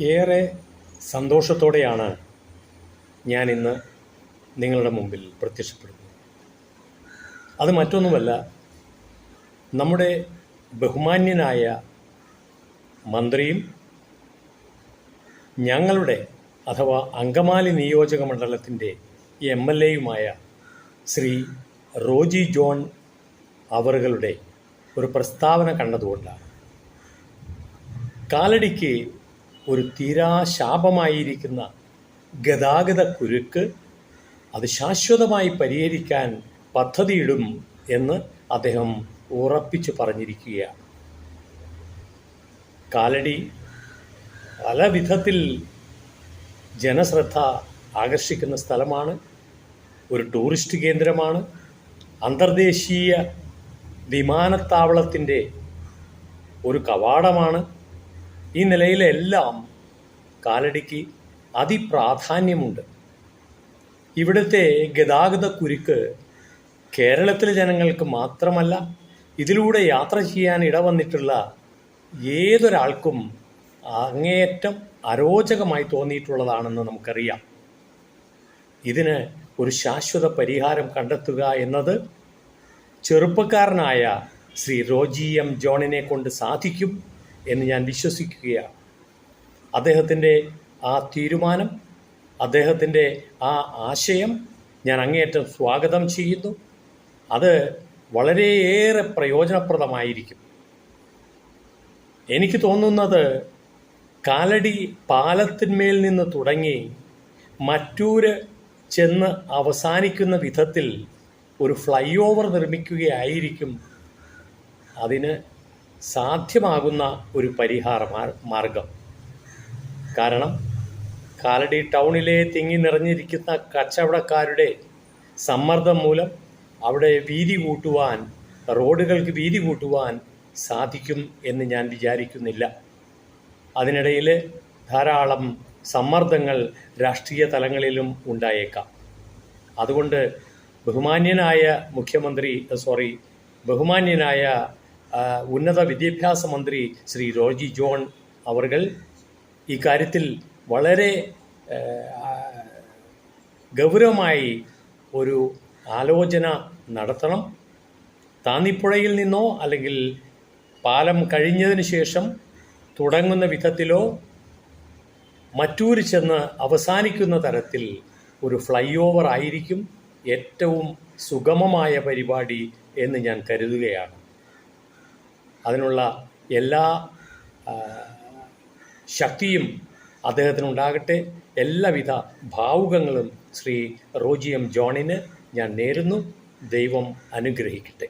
ഏറെ സന്തോഷത്തോടെയാണ് ഞാനിന്ന് നിങ്ങളുടെ മുമ്പിൽ പ്രത്യക്ഷപ്പെടുന്നത്. അത് മറ്റൊന്നുമല്ല, നമ്മുടെ ബഹുമാന്യനായ മന്ത്രിയും ഞങ്ങളുടെ അഥവാ അങ്കമാലി നിയോജക മണ്ഡലത്തിൻ്റെ MLA ശ്രീ റോജി ജോൺ അവറുകളുടെ ഒരു പ്രസ്താവന കണ്ടതുകൊണ്ടാണ്. കാലടിക്ക് ഒരു തീരാശാപമായിരിക്കുന്ന ഗതാഗത കുരുക്ക് അത് ശാശ്വതമായി പരിഹരിക്കാൻ പദ്ധതിയിടും എന്ന് അദ്ദേഹം ഉറപ്പിച്ചു പറഞ്ഞിരിക്കുകയാണ്. കാലടി പല വിധത്തിൽ ജനശ്രദ്ധ ആകർഷിക്കുന്ന സ്ഥലമാണ്, ഒരു ടൂറിസ്റ്റ് കേന്ദ്രമാണ്, അന്തർദേശീയ വിമാനത്താവളത്തിൻ്റെ ഒരു കവാടമാണ്. ഈ നിലയിലെല്ലാം കാലടിക്ക് അതിപ്രാധാന്യമുണ്ട്. ഇവിടുത്തെ ഗതാഗത കുരുക്ക് കേരളത്തിലെ ജനങ്ങൾക്ക് മാത്രമല്ല, ഇതിലൂടെ യാത്ര ചെയ്യാൻ ഇടവന്നിട്ടുള്ള ഏതൊരാൾക്കും അങ്ങേയറ്റം അരോചകമായി തോന്നിയിട്ടുള്ളതാണെന്ന് നമുക്കറിയാം. ഇതിന് ഒരു ശാശ്വത പരിഹാരം കണ്ടെത്തുക എന്നത് ചെറുപ്പക്കാരനായ ശ്രീ റോജി ജോണിനെ കൊണ്ട് സാധിക്കും എന്ന് ഞാൻ വിശ്വസിക്കുകയാണ്. അദ്ദേഹത്തിൻ്റെ ആ തീരുമാനം, അദ്ദേഹത്തിൻ്റെ ആ ആശയം ഞാൻ അങ്ങേയറ്റം സ്വാഗതം ചെയ്യുന്നു. അത് വളരെയേറെ പ്രയോജനപ്രദമായിരിക്കും. എനിക്ക് തോന്നുന്നത് കാലടി പാലത്തിന്മേൽ നിന്ന് തുടങ്ങി മറ്റൂര് ചെന്ന് അവസാനിക്കുന്ന വിധത്തിൽ ഒരു ഫ്ലൈ ഓവർ നിർമ്മിക്കുകയായിരിക്കും അതിന് സാധ്യമാകുന്ന ഒരു പരിഹാര മാർഗം. കാരണം കാലടി ടൗണിലെ തിങ്ങി നിറഞ്ഞിരിക്കുന്ന കച്ചവടക്കാരുടെ സമ്മർദ്ദം മൂലം അവിടെ വീതി കൂട്ടുവാൻ, റോഡുകൾക്ക് വീതി കൂട്ടുവാൻ സാധിക്കും എന്ന് ഞാൻ വിചാരിക്കുന്നില്ല. അതിനിടയിൽ ധാരാളം സമ്മർദ്ദങ്ങൾ രാഷ്ട്രീയ തലങ്ങളിലും ഉണ്ടായേക്കാം. അതുകൊണ്ട് ബഹുമാന്യനായ ബഹുമാന്യനായ ഉന്നത വിദ്യാഭ്യാസ മന്ത്രി ശ്രീ റോജി ജോൺ അവർകൾ ഈ കാര്യത്തിൽ വളരെ ഗൗരവമായി ഒരു ആലോചന നടത്തണം. താന്നിപ്പുഴയിൽ നിന്നോ അല്ലെങ്കിൽ പാലം കഴിഞ്ഞതിന് ശേഷം തുടങ്ങുന്ന വിധത്തിലോ മറ്റൂര് ചെന്ന് അവസാനിക്കുന്ന തരത്തിൽ ഒരു ഫ്ലൈ ഓവർ ആയിരിക്കും ഏറ്റവും സുഗമമായ പരിപാടി എന്ന് ഞാൻ കരുതുകയാണ്. അതിനുള്ള എല്ലാ ശക്തിയും അദ്ദേഹത്തിനുണ്ടാകട്ടെ. എല്ലാവിധ ഭാവുകങ്ങളും ശ്രീ റോജി ജോണിന് ഞാൻ നേരുന്നു. ദൈവം അനുഗ്രഹിക്കട്ടെ.